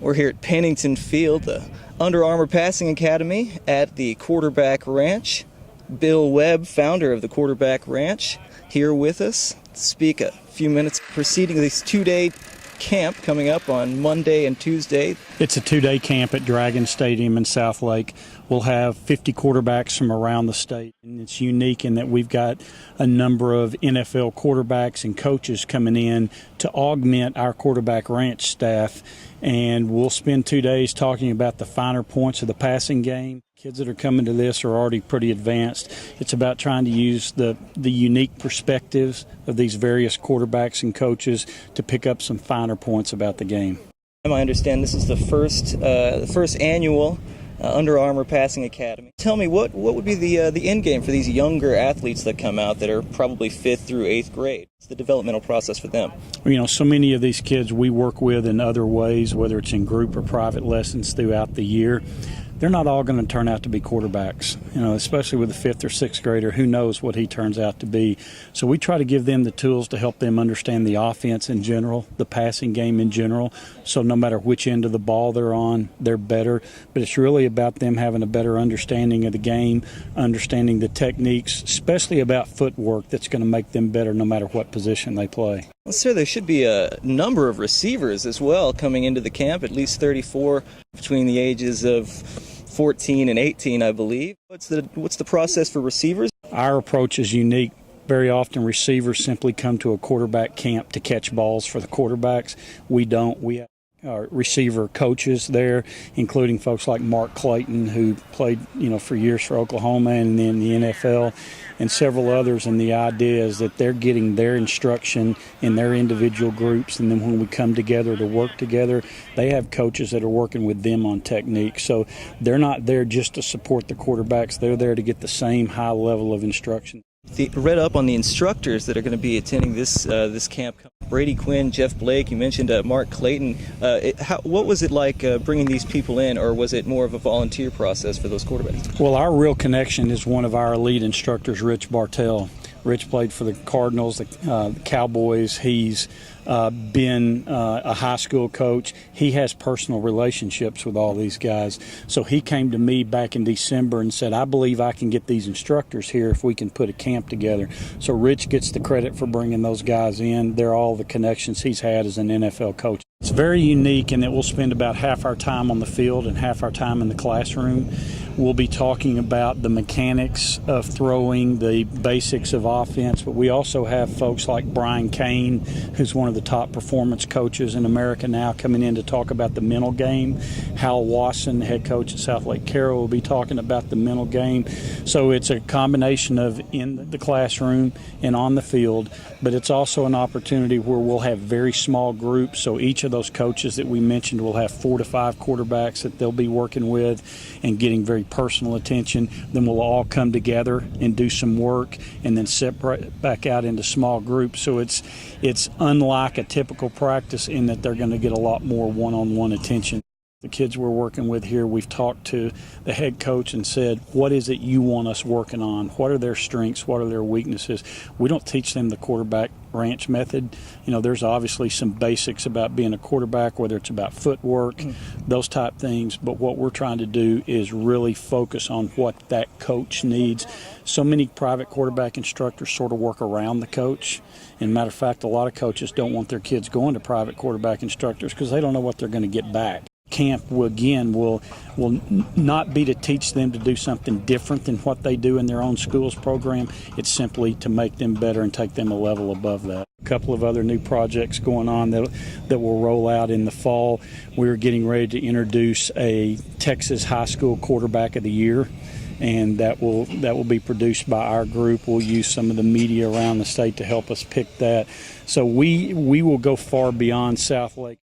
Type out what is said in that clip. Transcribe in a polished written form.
We're here at Pennington Field, the Under Armour Passing Academy at the Quarterback Ranch. Bill Webb, founder of the Quarterback Ranch, here with us to speak a few minutes preceding this two-day camp coming up on Monday and Tuesday. It's a two-day camp at Dragon Stadium in South Lake. We'll have 50 quarterbacks from around the state, and it's unique in that we've got a number of NFL quarterbacks and coaches coming in to augment our Quarterback Ranch staff, and we'll spend 2 days talking about the finer points of the passing game. Kids that are coming to this are already pretty advanced. It's about trying to use the unique perspectives of these various quarterbacks and coaches to pick up some finer points about the game. I understand this is the first annual Under Armour Passing Academy. Tell me, what would be the end game for these younger athletes that come out that are probably 5th through 8th grade? What's the developmental process for them? You know, so many of these kids we work with in other ways, whether it's in group or private lessons throughout the year. They're not all going to turn out to be quarterbacks, you know, especially with a 5th or 6th grader. Who knows what he turns out to be? So we try to give them the tools to help them understand the offense in general, the passing game in general. So no matter which end of the ball they're on, they're better. But it's really about them having a better understanding of the game, understanding the techniques, especially about footwork that's going to make them better no matter what position they play. Well, sir, there should be a number of receivers as well coming into the camp, at least 34 between the ages of 14 and 18, I believe. What's the process for receivers? Our approach is unique. Very often receivers simply come to a quarterback camp to catch balls for the quarterbacks. We don't. We have receiver coaches there, including folks like Mark Clayton, who played, for years for Oklahoma and then the NFL, and several others. And the idea is that they're getting their instruction in their individual groups, and then when we come together to work together, they have coaches that are working with them on technique. So they're not there just to support the quarterbacks. They're there to get the same high level of instruction. Read up on the instructors that are going to be attending this camp. Brady Quinn, Jeff Blake, you mentioned Mark Clayton. What was it like bringing these people in, or was it more of a volunteer process for those quarterbacks? Well, our real connection is one of our elite instructors, Rich Bartell. Rich played for the Cardinals, the Cowboys. He's been a high school coach. He has personal relationships with all these guys. So he came to me back in December and said, I believe I can get these instructors here if we can put a camp together. So Rich gets the credit for bringing those guys in. They're all the connections he's had as an NFL coach. It's very unique in that we'll spend about half our time on the field and half our time in the classroom. We'll be talking about the mechanics of throwing, the basics of offense, but we also have folks like Brian Kane, who's one of the top performance coaches in America now, coming in to talk about the mental game. Hal Wasson, the head coach at South Lake Carroll, will be talking about the mental game. So it's a combination of in the classroom and on the field, but it's also an opportunity where we'll have very small groups. So each of those coaches that we mentioned will have 4 to 5 quarterbacks that they'll be working with and getting very personal attention. Then we'll all come together and do some work and then separate back out into small groups. So it's unlike a typical practice in that they're going to get a lot more one-on-one attention. The kids we're working with here, we've talked to the head coach and said, what is it you want us working on? What are their strengths? What are their weaknesses? We don't teach them the Quarterback Ranch method. There's obviously some basics about being a quarterback, whether it's about footwork, those type things. But what we're trying to do is really focus on what that coach needs. So many private quarterback instructors sort of work around the coach. And matter of fact, a lot of coaches don't want their kids going to private quarterback instructors because they don't know what they're going to get back. Camp will not be to teach them to do something different than what they do in their own school's program. It's simply to make them better and take them a level above that. A couple of other new projects going on that will roll out in the fall. We're getting ready to introduce a Texas High School Quarterback of the Year, and that will be produced by our group. We'll use some of the media around the state to help us pick that. So we will go far beyond South Lake.